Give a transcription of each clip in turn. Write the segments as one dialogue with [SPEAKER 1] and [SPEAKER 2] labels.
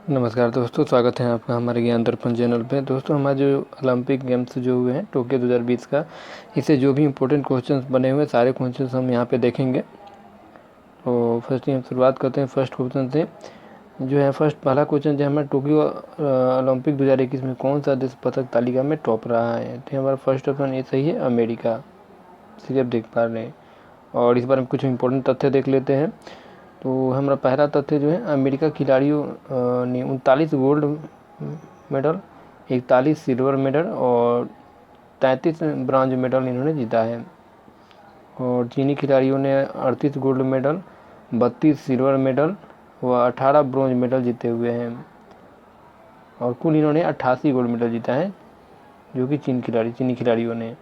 [SPEAKER 1] नमस्कार दोस्तों, स्वागत है आपका हमारे ज्ञान दर्पण चैनल पे। दोस्तों, हमारे जो ओलंपिक गेम्स जो हुए हैं टोक्यो 2020 का, इससे जो भी इम्पोर्टेंट क्वेश्चंस बने हुए हैं सारे क्वेश्चंस हम यहाँ पे देखेंगे। तो फर्स्ट ही हम शुरुआत करते हैं फर्स्ट क्वेश्चन से। जो है फर्स्ट पहला क्वेश्चन जो हमारा टोक्यो ओलंपिक 2021 में कौन सा देश पदक तालिका में टॉप रहा है? तो हमारा फर्स्ट ऑप्शन ये सही है, अमेरिका। इसे आप देख पा रहे हैं। और इस बारे में कुछ इंपॉर्टेंट तथ्य देख लेते हैं। तो हमारा पहला तथ्य जो है, अमेरिका खिलाड़ियों ने 39 गोल्ड मेडल, 41 सिल्वर मेडल और 33 ब्रॉन्ज मेडल इन्होंने जीता है। और चीनी खिलाड़ियों ने 38 गोल्ड मेडल, 32 सिल्वर मेडल व 18 ब्रॉन्ज मेडल जीते हुए हैं। और कुल इन्होंने 88 गोल्ड मेडल जीता है, जो कि चीनी खिलाड़ियों ने।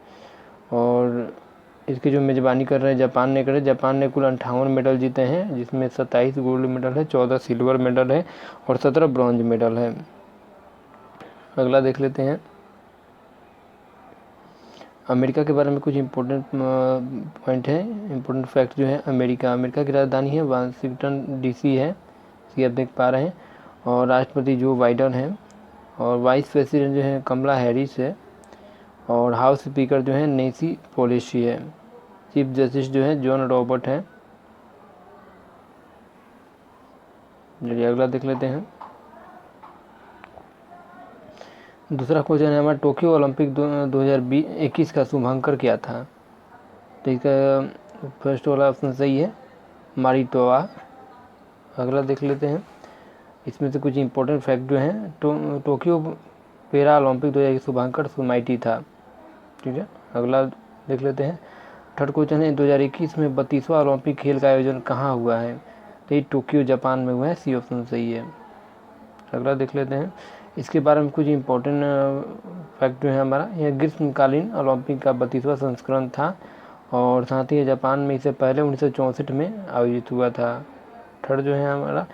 [SPEAKER 1] और इसकी जो मेज़बानी कर रहे हैं जापान ने करे। जापान ने कुल 58 मेडल जीते हैं, जिसमें 27 गोल्ड मेडल है, 14 सिल्वर मेडल है और 17 ब्रॉन्ज मेडल है। अगला देख लेते हैं। अमेरिका के बारे में कुछ इम्पोर्टेंट पॉइंट है, इम्पोर्टेंट फैक्ट जो है। अमेरिका की राजधानी है वाशिंगटन डीसी है, ये आप देख पा रहे हैं। और राष्ट्रपति जो बाइडन है, और वाइस प्रेसिडेंट जो है कमला हैरिस है। और हाउस स्पीकर जो है नेसी पेलोसी है। चीफ जस्टिस जो है जॉन रॉबर्ट है। चलिए अगला देख लेते हैं। दूसरा क्वेश्चन है हमारा, टोक्यो ओलंपिक 2021 का शुभांकर क्या था? तो इसका फर्स्ट वाला ऑप्शन सही है, मारिटोवा। अगला देख लेते हैं। इसमें से कुछ इंपॉर्टेंट फैक्ट जो हैं। टोक्यो पैरा ओलंपिक 2021 शुभांकर सुमाइटी था। ठीक है, अगला देख लेते हैं। थर्ड क्वेश्चन है, 2021 में 32वां ओलंपिक खेल का आयोजन कहाँ हुआ है? तो ये टोक्यो जापान में हुआ है, सी ऑप्शन सही है। अगला देख लेते हैं। इसके बारे में कुछ इम्पोर्टेंट फैक्ट जो है हमारा, यह ग्रीष्मकालीन ओलंपिक का 32वां संस्करण था। और साथ ही जापान में इसे पहले 1964 में आयोजित हुआ था। थर्ड जो है हमारा,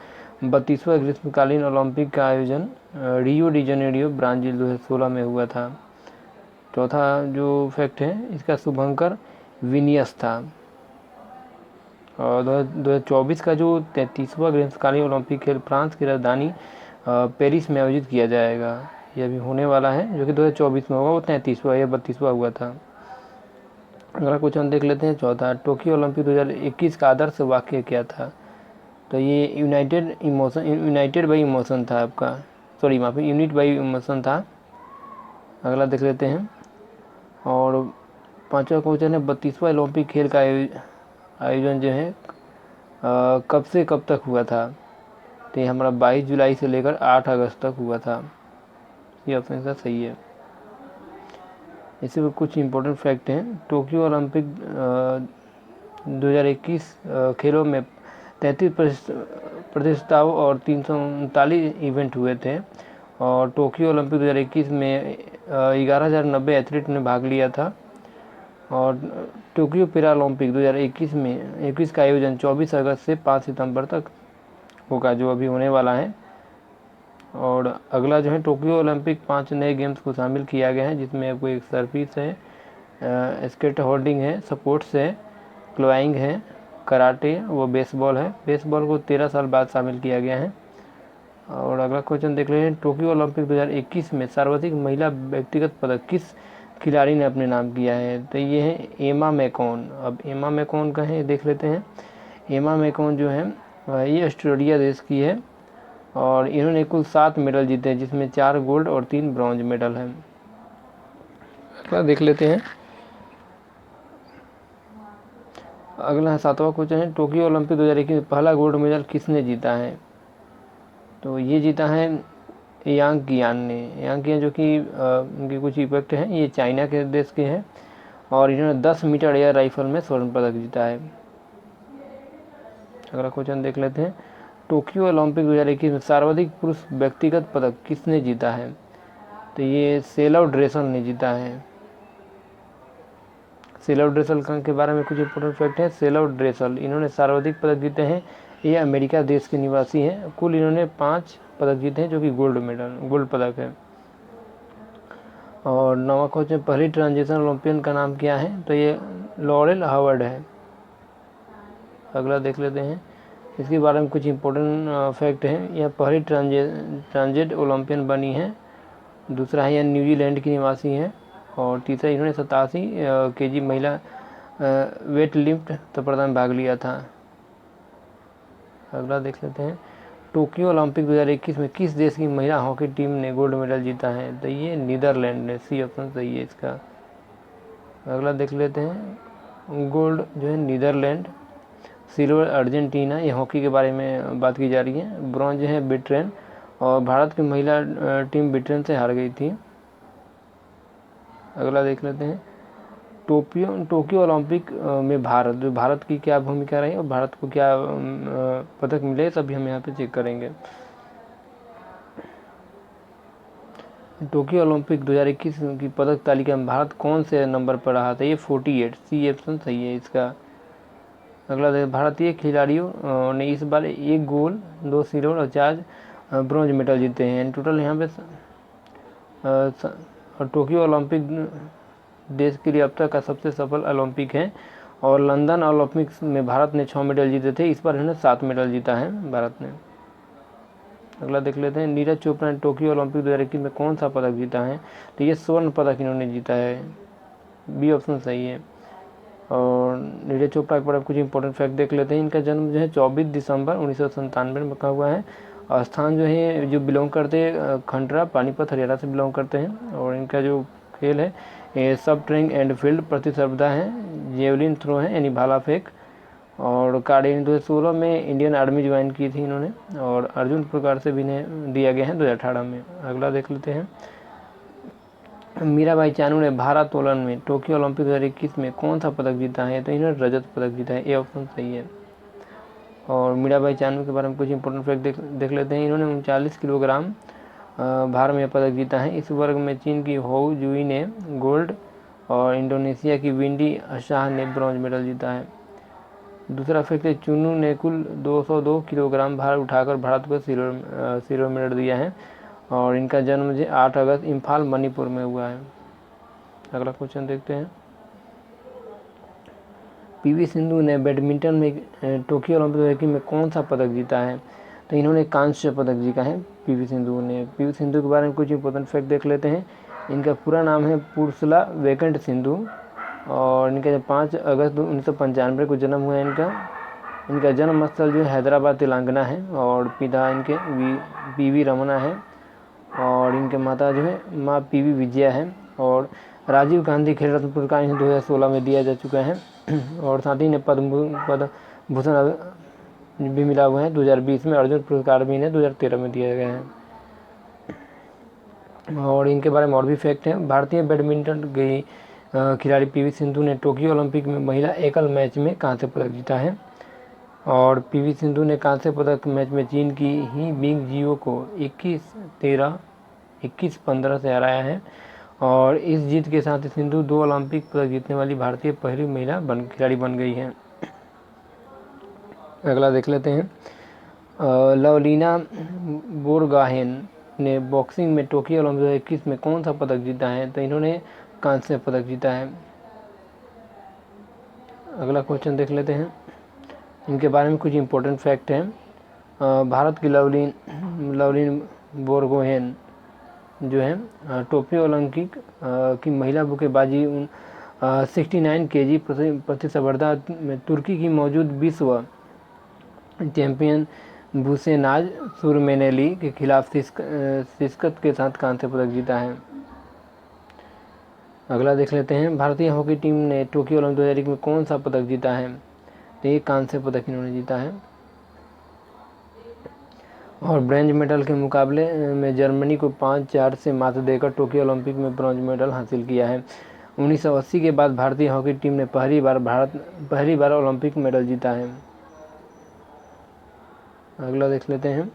[SPEAKER 1] 32वां ग्रीष्मकालीन ओलंपिक का आयोजन रियो डी जनेरियो ब्राज़ील 2016 में हुआ था। चौथा जो फैक्ट है, इसका शुभंकर विनियस था। और 2024 का जो 33वां ग्रीष्मकालीन ओलंपिक खेल फ्रांस की राजधानी पेरिस में आयोजित किया जाएगा। यह अभी होने वाला है, जो कि 2024 में होगा। वो 33वां या 32वां हुआ था। अगला क्वेश्चन देख लेते हैं चौथा, टोक्यो ओलंपिक 2021 का आदर्श वाक्य क्या था? तो ये यूनाइटेड बाई इमोशन था आपका, सॉरी माफी, यूनिट बाई इमोशन था। अगला देख लेते हैं। और पांचवा क्वेश्चन है, 32वां ओलंपिक खेल का आयोजन जो है कब से कब तक हुआ था? तो ये हमारा 22 जुलाई से लेकर 8 अगस्त तक हुआ था। ये ऑप्शन इसका सही है। इसी में कुछ इम्पोर्टेंट फैक्ट हैं। टोक्यो ओलंपिक 2021 खेलों में 33 प्रतियोगिताओं और 339 इवेंट हुए थे। और टोक्यो ओलंपिक 2021 में 11,090 एथलीट ने भाग लिया था। और टोक्यो पैरा ओलंपिक 2021 का आयोजन 24 अगस्त से 5 सितंबर तक होगा, जो अभी होने वाला है। और अगला जो है, टोक्यो ओलंपिक 5 नए गेम्स को शामिल किया गया है, जिसमें आपको एक सर्फिस है, स्केट होल्डिंग है, स्पोर्ट्स है, क्लाइंग है, कराटे व बेसबॉल है। बेसबॉल को 13 साल बाद शामिल किया गया है। और अगला क्वेश्चन देख लेते हैं, टोक्यो ओलंपिक 2021 में सर्वाधिक महिला व्यक्तिगत पदक किस खिलाड़ी ने अपने नाम किया है? तो ये है एमा मैकॉन। अब एमा मैकॉन का है, देख लेते हैं। एमा मैकॉन जो है ये ऑस्ट्रेलिया देश की है। और इन्होंने कुल 7 मेडल जीते हैं, जिसमें 4 गोल्ड और 3 ब्रॉन्ज मेडल हैं। अगला देख लेते हैं। अगला 7वां क्वेश्चन है, टोक्यो ओलंपिक 2021 में पहला गोल्ड मेडल किसने जीता है? तो ये जीता है यांग कियान ने। यांग कियान जो कि उनके कुछ इफेक्ट हैं, ये चाइना के देश के हैं। और इन्होंने 10 मीटर एयर राइफल में स्वर्ण पदक जीता है। अगला क्वेश्चन देख लेते हैं, टोक्यो ओलंपिक 2021 में सर्वाधिक पुरुष व्यक्तिगत पदक किसने जीता है? तो ये सेलव ड्रेसल ने जीता है। सेलव ड्रेसल के बारे में कुछ इंपॉर्टेंट फैक्ट है। सेलव ड्रेसल इन्होंने सर्वाधिक पदक जीते हैं। ये अमेरिका देश के निवासी हैं। कुल इन्होंने 5 पदक जीते हैं, जो कि गोल्ड पदक है। और 9वां क्वेश्चन, पहली ट्रांजिशन ओलंपियन का नाम क्या है? तो ये लॉरेल हावर्ड है। अगला देख लेते हैं, इसके बारे में कुछ इम्पोर्टेंट फैक्ट हैं। यह पहली ट्रांजिट ओलंपियन बनी है। दूसरा है यह न्यूजीलैंड की निवासी हैं। और तीसरा इन्होंने 87 kg महिला वेट लिफ्ट प्रतियोगिता में भाग लिया था। अगला देख लेते हैं, टोक्यो ओलंपिक 2021 में किस देश की महिला हॉकी टीम ने गोल्ड मेडल जीता है? तो ये नीदरलैंड ने, सी ऑप्शन सही है इसका। अगला देख लेते हैं, गोल्ड जो है नीदरलैंड, सिल्वर अर्जेंटीना, ये हॉकी के बारे में बात की जा रही है। ब्रॉन्ज है ब्रिटेन, और भारत की महिला टीम ब्रिटेन से हार गई थी। अगला देख लेते हैं, टोक्यो ओलंपिक में भारत की क्या भूमिका रही और भारत को क्या पदक मिले, सभी हम यहाँ पे चेक करेंगे। टोक्यो ओलंपिक 2021 की पदक तालिका में भारत कौन से नंबर पर रहा था? ये 48, सी ऑप्शन सही है इसका। अगला देखिए, भारतीय खिलाड़ियों ने इस बार 1 गोल्ड, 2 सिल्वर और 4 ब्रॉन्ज मेडल जीते हैं। टोटल यहाँ पे टोक्यो ओलंपिक देश के लिए अब तक का सबसे सफल ओलंपिक है। और लंदन ओलंपिक्स में भारत ने 6 मेडल जीते थे, इस बार इन्होंने 7 मेडल जीता है भारत ने। अगला देख लेते हैं, नीरज चोपड़ा ने टोक्यो ओलंपिक 2021 में कौन सा पदक जीता है? तो ये स्वर्ण पदक इन्होंने जीता है, बी ऑप्शन सही है। और नीरज चोपड़ा के बारे में कुछ इंपॉर्टेंट फैक्ट देख लेते हैं। इनका जन्म जो है 24 दिसंबर 1997 में रखा हुआ है। और स्थान जो है, जो बिलोंग करते हैं खंडरा, पानीपत, हरियाणा से बिलोंग करते हैं। और इनका जो खेल है ये सब ट्रैक एंड फील्ड प्रतिस्पर्धा है, जेवलिन थ्रो है यानी भाला फेंक। और कार्ड 2016 में इंडियन आर्मी ज्वाइन की थी इन्होंने। और अर्जुन पुरस्कार से भी इन्हें दिया गया है 2018 में। अगला देख लेते हैं, मीराबाई चानू ने भारोत्तोलन में टोक्यो ओलंपिक 2021 में कौन सा पदक जीता है? तो इन्होंने रजत पदक जीता है, ए ऑप्शन सही है। और मीराबाई चानू के बारे में कुछ इंपॉर्टेंट फैक्ट देख लेते हैं। इन्होंने 39 किलोग्राम भार में पदक जीता है। इस वर्ग में चीन की होउ जुई ने गोल्ड और इंडोनेशिया की विंडी शाह ने ब्रॉन्ज मेडल जीता है। दूसरा फैक्ट है, चुनू ने कुल 202 किलोग्राम भार उठाकर भारत को सिल्वर मेडल दिया है। और इनका जन्म जो 8 अगस्त इम्फाल मणिपुर में हुआ है। अगला क्वेश्चन देखते हैं, पीवी सिंधु ने बैडमिंटन में टोक्यो ओलंपिक में कौन सा पदक जीता है? तो इन्होंने कांस्य पदक जीता है पीवी सिंधु ने। पीवी सिंधु के बारे में कुछ इंपॉर्टेंट फैक्ट देख लेते हैं। इनका पूरा नाम है पुरसला वेकेंट सिंधु। और इनका 5 अगस्त 1995 को जन्म हुआ है इनका जन्म स्थल जो है हैदराबाद तेलंगाना है। और पिता इनके पीवी रमना है। और इनके माता जो है माँ पीवी विजया है। और राजीव गांधी खेल रत्न पुरस्कार इन्हें 2016 में दिया जा चुका है। और साथ ही इन्हें पद्म भूषण भी मिला हुआ है 2020 में। अर्जुन पुरस्कार भी इन्हें 2013 में दिया गया है। और इनके बारे में और भी फैक्ट हैं। भारतीय बैडमिंटन की खिलाड़ी पीवी सिंधु ने टोक्यो ओलंपिक में महिला एकल मैच में कांस्य पदक जीता है। और पीवी सिंधु ने कांस्य पदक मैच में चीन की ही बिंग जियो को 21-13, 21-15 से हराया है। और इस जीत के साथ सिंधु 2 ओलंपिक पदक जीतने वाली भारतीय पहली महिला खिलाड़ी बन गई है। अगला देख लेते हैं, लवलीना बोरगोहेन ने बॉक्सिंग में टोक्यो ओलंपिक 2021 में कौन सा पदक जीता है? तो इन्होंने कांस्य पदक जीता है। अगला क्वेश्चन देख लेते हैं, इनके बारे में कुछ इंपॉर्टेंट फैक्ट हैं। भारत की लवलीन बोरगोहेन जो है टोक्यो ओलंपिक की महिला मुक्केबाजी 69 kg प्रतिस्पर्धा में तुर्की की मौजूद विश्व चैंपियन बुसेनाज सुरमेनेली के खिलाफ शिकस्त के साथ कांस्य पदक जीता है। अगला देख लेते हैं, भारतीय हॉकी टीम ने टोक्यो ओलंपिक 2021 में कौन सा पदक जीता है? तो ये कांस्य पदक इन्होंने जीता है। और ब्रॉन्ज मेडल के मुकाबले में जर्मनी को 5-4 से मात देकर टोक्यो ओलंपिक में ब्रॉन्ज मेडल हासिल किया है। 1980 के बाद भारतीय हॉकी टीम ने पहली बार ओलंपिक मेडल जीता है। अगला देख लेते हैं,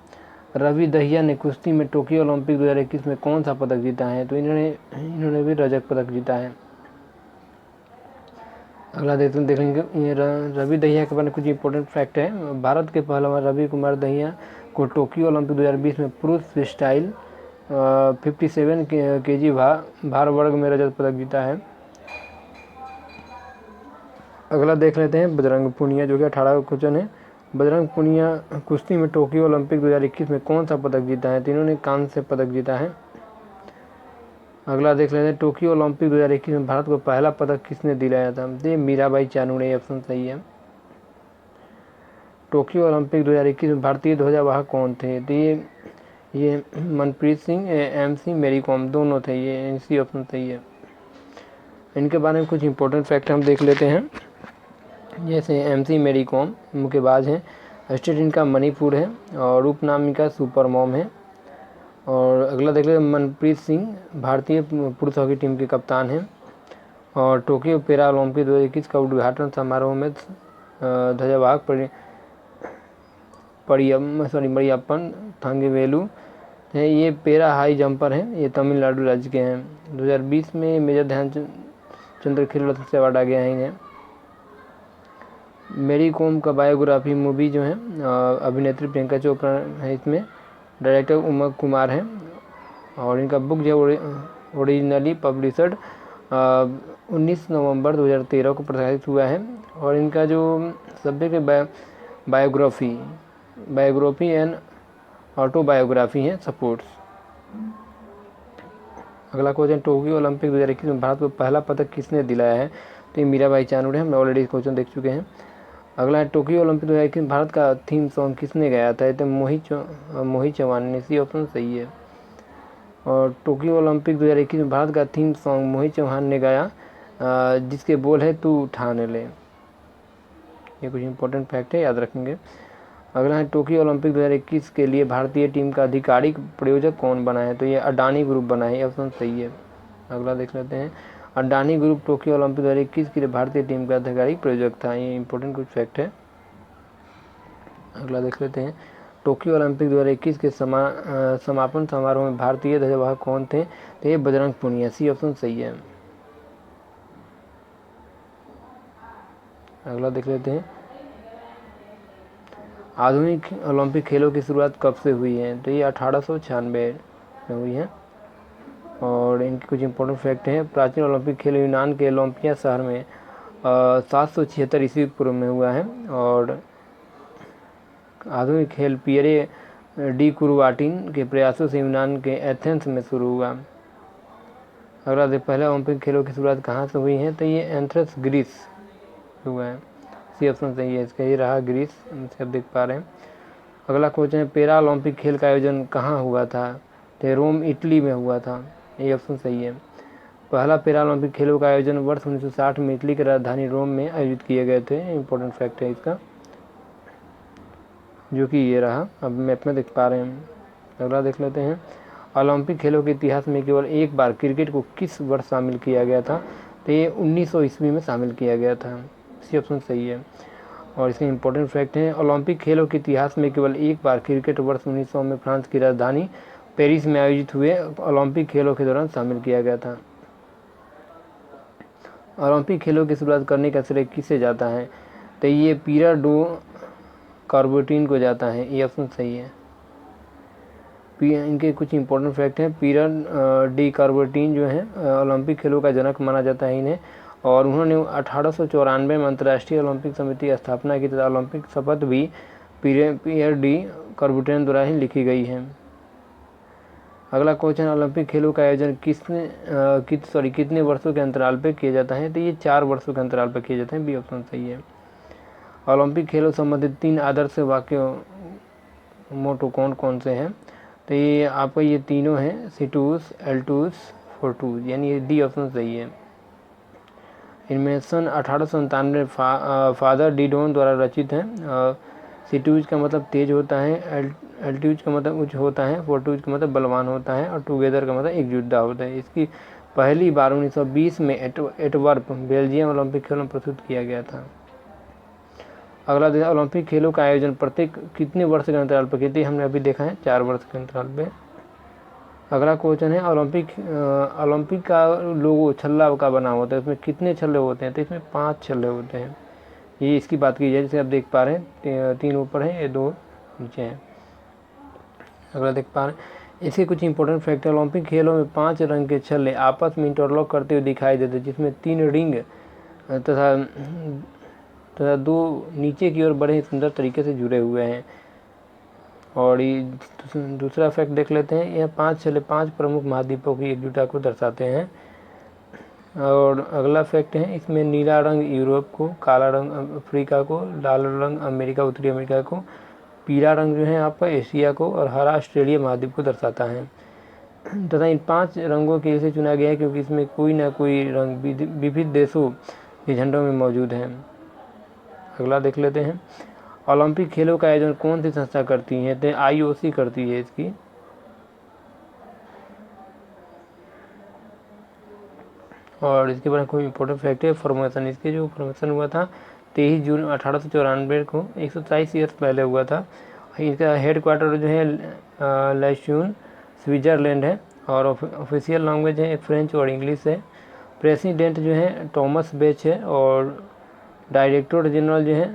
[SPEAKER 1] रवि दहिया ने कुश्ती में टोक्यो ओलंपिक 2021 में कौन सा पदक जीता है? तो इन्होंने भी रजत पदक जीता है। अगला देखेंगे, रवि दहिया के बारे में कुछ इंपॉर्टेंट फैक्ट है। भारत के पहलवान रवि कुमार दहिया को टोक्यो ओलंपिक 2020 में पुरुष फ्रीस्टाइल 57 kg भार वर्ग में रजत पदक जीता है। अगला देख लेते हैं, बजरंग पुनिया जो कि 18 का क्वेश्चन है। बजरंग पुनिया कुश्ती में टोक्यो ओलंपिक 2021 में कौन सा पदक जीता है? तो इन्होंने कांस्य पदक जीता है। अगला देख लेते हैं, टोक्यो ओलंपिक 2021 में भारत को पहला पदक किसने दिलाया था? ये मीराबाई चानू ने, ऑप्शन सही है। टोक्यो ओलंपिक 2021 में भारतीय ध्वजावाहक कौन थे? तो ये मनप्रीत सिंह, MC मेरी कॉम दोनों थे, ये इसी ऑप्शन सही है। इनके बारे में कुछ इंपॉर्टेंट फैक्ट हम देख लेते हैं। जैसे MC मेरी कॉम मुक्केबाज हैं, स्टेट इनका मणिपुर है और उपनाम इनका सुपर मॉम है। और अगला देख लेते हैं, मनप्रीत सिंह भारतीय पुरुष हॉकी टीम के कप्तान हैं। और टोक्यो पैरा ओलंपिक 2021 का उद्घाटन समारोह में ध्वजावाहक मरियप्पन थांगवेलु है, ये पैरा हाई जंपर हैं, ये तमिलनाडु राज्य के हैं। 2020 में मेजर ध्यानचंद खेल रत्न से अवार्ड आ गया है इन्हें। मेरी कॉम का बायोग्राफी मूवी जो है, अभिनेत्री प्रियंका चोपड़ा है इसमें, डायरेक्टर उमा कुमार हैं। और इनका बुक जो ओरिजिनली पब्लिशड 19 नवंबर 2013 को प्रकाशित हुआ है। और इनका जो सब्जेक्ट है बायोग्राफी एंड ऑटोबायोग्राफी है, सपोर्ट्स। अगला क्वेश्चन, टोक्यो ओलंपिक 2021 में भारत को पहला पदक किसने दिलाया है? तो ये मीराबाई चानू ने, हम ऑलरेडी क्वेश्चन देख चुके हैं। अगला है, टोक्यो ओलंपिक 2021 भारत का थीम सॉन्ग किसने गाया था? तो मोहित चौहान ने, इसी ऑप्शन सही है। और टोक्यो ओलंपिक 2021 में भारत का थीम सॉन्ग मोहित चौहान ने गाया, जिसके बोल है तू ठान ले। ये कुछ इंपॉर्टेंट फैक्ट है, याद रखेंगे। अगला है, टोक्यो ओलंपिक 2021 के लिए भारतीय टीम का आधिकारिक प्रायोजक कौन बना है? तो ये अडानी ग्रुप बना है, ऑप्शन सही है। अगला देख लेते हैं, अडानी ग्रुप टोक्यो ओलंपिक 2021 के लिए भारतीय टीम का आधिकारिक प्रायोजक था, ये इंपॉर्टेंट कुछ फैक्ट है। अगला देख लेते हैं, टोक्यो ओलंपिक 2021 के समापन समारोह में भारतीय ध्वजावाहक कौन थे? तो ये बजरंग पुनिया, सी ऑप्शन सही है। अगला देख लेते हैं, आधुनिक ओलंपिक खेलों की शुरुआत कब से हुई है? तो ये 1896 में हुई है। और इनके कुछ इंपॉर्टेंट फैक्ट हैं, प्राचीन ओलंपिक खेल यूनान के ओलंपिया शहर में 776 ईस्वी पूर्व में हुआ है। और आधुनिक खेल पियरे डी कुरुवाटिन के प्रयासों से यूनान के एथेंस में शुरू हुआ। अगला पहले ओलंपिक खेलों की शुरुआत कहाँ से हुई है? तो ये एथेंस ग्रीस हुआ है, सी ऑप्शन सही है इसका, ये रहा ग्रीस, आप देख पा रहे हैं। अगला क्वेश्चन है, पैरा ओलंपिक खेल का आयोजन कहाँ हुआ था? तो रोम इटली में हुआ था, ये ऑप्शन सही है। पहला पैरा ओलंपिक खेलों का आयोजन वर्ष 1960 में इटली की राजधानी रोम में आयोजित किए गए थे, इंपॉर्टेंट फैक्ट है इसका, जो कि ये रहा, अब मैप में देख पा रहे हैं। अगला देख लेते हैं, ओलंपिक खेलों के इतिहास में केवल एक बार क्रिकेट को किस वर्ष शामिल किया गया था? तो ये 1900 ईस्वी में शामिल किया गया था, सी ऑप्शन सही है। और इसके इंपॉर्टेंट फैक्ट हैं, ओलंपिक खेलों के इतिहास में केवल एक बार क्रिकेट वर्ष 1900 में फ्रांस की राजधानी पेरिस में आयोजित हुए ओलंपिक खेलों के दौरान शामिल किया गया था। ओलंपिक खेलों की शुरुआत करने का श्रेय किसे जाता है? तो ये पीरा डो कार्बोटीन को जाता है, ये ऑप्शन सही है। इनके कुछ इंपॉर्टेंट फैक्ट हैं, पीरा डी कार्बोटीन जो है ओलंपिक खेलों का जनक माना जाता है इन्हें। और उन्होंने 1894 में अंतर्राष्ट्रीय ओलंपिक समिति की स्थापना की तथा ओलंपिक शपथ भी पियर डी कार्बोटीन द्वारा ही लिखी गई है। अगला क्वेश्चन, ओलंपिक खेलों का आयोजन कितने वर्षों के अंतराल पर किया जाता है? तो ये 4 वर्षों के अंतराल पर किए जाते हैं, बी ऑप्शन सही है। ओलंपिक खेलों संबंधित 3 आदर्श वाक्य मोटो कौन कौन से हैं? तो ये आपका ये तीनों हैं, सीटूस, एल्टूस, फोर्टूस, यानी ये डी ऑप्शन सही है। इनमें सन 1897 फादर डिडोन द्वारा रचित है। सीटूज का मतलब तेज होता है, एल्टूज का मतलब उच्च होता है, फोर्टूज का मतलब बलवान होता है, और टुगेदर का मतलब एकजुटता होता है। इसकी पहली बार 1920 में एंटवर्प बेल्जियम ओलंपिक खेलों में प्रस्तुत किया गया था। अगला ओलंपिक खेलों का आयोजन प्रत्येक कितने वर्ष के अंतराल पर किया? हमने अभी देखा है 4 वर्ष के अंतराल पे। अगला क्वेश्चन है, ओलंपिक का लोगो छल्ला का बना होता है, इसमें कितने छल्ले होते हैं? तो इसमें 5 छल्ले होते हैं, ये इसकी बात की जाए, जैसे आप देख पा रहे हैं 3 ऊपर है, ये 2 नीचे हैं। अगला देख पा रहे हैं, इसके कुछ इंपॉर्टेंट फैक्टर, ओलंपिक खेलों में 5 रंग के छल्ले आपस में इंटरलॉक करते हुए दिखाई देते हैं, जिसमें 3 रिंग तथा तथा दो नीचे की ओर बड़े सुंदर तरीके से जुड़े हुए हैं। और ये दूसरा फैक्ट देख लेते हैं, यह 5 प्रमुख महाद्वीपों की एकजुटता को दर्शाते हैं। और अगला फैक्ट है, इसमें नीला रंग यूरोप को, काला रंग अफ्रीका को, लाल रंग अमेरिका, उत्तरी अमेरिका को, पीला रंग जो है आपका एशिया को और हरा ऑस्ट्रेलिया महाद्वीप को दर्शाता है। तथा इन 5 रंगों के इसे चुना गया है क्योंकि इसमें कोई ना कोई रंग विविध देशों के झंडों में मौजूद है। अगला देख लेते हैं, ओलंपिक खेलों का आयोजन कौन सी संस्था करती है? तो IOC करती है इसकी। और इसके बारे में कोई इंपॉर्टेंट फैक्ट है, फॉर्मेशन, इसके जो फॉर्मेशन हुआ था 23 जून 1894 को, 127 ईयर्स पहले हुआ था। इसका हेड क्वार्टर जो है लैस्यून स्विट्ज़रलैंड है और ऑफिशियल लैंग्वेज है फ्रेंच और इंग्लिश है। प्रेसिडेंट जो है थॉमस बेच है और डायरेक्टर जनरल जो है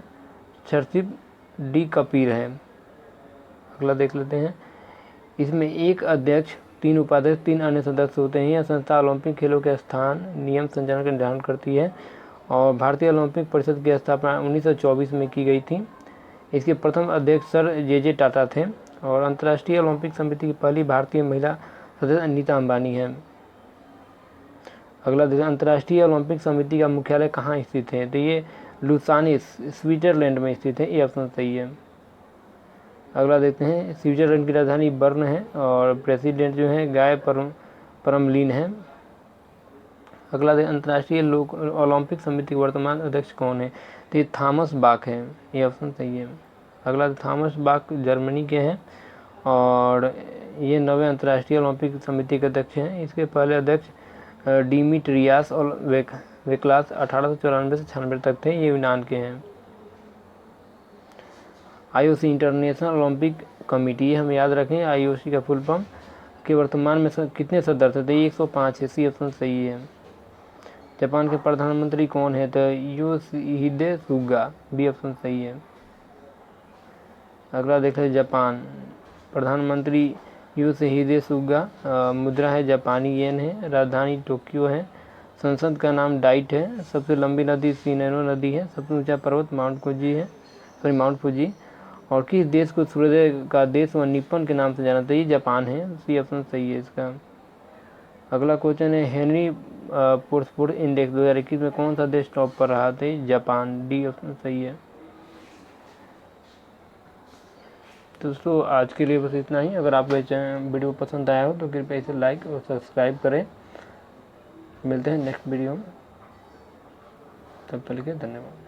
[SPEAKER 1] चर्चिप डी कपीर है। अगला देख लेते हैं, इसमें एक अध्यक्ष, 3 उपाध्यक्ष, 3 अन्य सदस्य होते हैं। यह संस्था ओलंपिक खेलों के स्थान, नियम, संचालन का निर्धारण करती है और भारतीय ओलंपिक परिषद की स्थापना 1924 में की गई थी। इसके प्रथम अध्यक्ष सर जे टाटा थे और अंतर्राष्ट्रीय ओलंपिक समिति की पहली भारतीय महिला सदस्य अनीता अंबानी है। अगला देखिए, अंतर्राष्ट्रीय ओलंपिक समिति का मुख्यालय कहाँ स्थित है? तो ये लुसाने स्विट्जरलैंड में स्थित है, ये ऑप्शन सही है। अगला देखते हैं, स्विट्जरलैंड की राजधानी बर्न है और प्रेसिडेंट जो है गाय परमलीन है। अगला देखिए, अंतर्राष्ट्रीय ओलंपिक समिति के वर्तमान अध्यक्ष कौन है? तो ये थॉमस बाक है, ये ऑप्शन सही है। अगला थॉमस बाक जर्मनी के हैं और ये 9वें अंतर्राष्ट्रीय ओलंपिक समिति के अध्यक्ष हैं। इसके पहले अध्यक्ष डिमिट्रियास और वेक्लास 1894 से 96 तक थे, ये यूनान के हैं। IOC इंटरनेशनल ओलंपिक कमेटी, हम याद रखें IOC का फुल फॉर्म, के वर्तमान में कितने सदस्य थे? 105 है, सी ऑप्शन सही है। जापान के प्रधानमंत्री कौन है? तो योशिहिदे सुगा, बी ऑप्शन सही है। अगला देख लें, जापान प्रधानमंत्री योशिहिदे सुगा, मुद्रा है जापानी येन है, राजधानी टोक्यो है, संसद का नाम डाइट है, सबसे लंबी नदी सिनेनो नदी है, सबसे ऊंचा पर्वत माउंट फूजी, और किस देश को सूर्योदय का देश व निप्पन के नाम से जाना जाता है? जापान है, सी ऑप्शन सही है इसका। अगला क्वेश्चन है, हेनरी पोर्सफोर्ड इंडेक्स 2021 में कौन सा देश टॉप पर रहा था? जापान, डी ऑप्शन सही है। दोस्तों आज के लिए बस इतना ही। अगर आपको वीडियो पसंद आया हो तो कृपया इसे लाइक और सब्सक्राइब करें। मिलते हैं नेक्स्ट वीडियो में, तब तक के लिए धन्यवाद।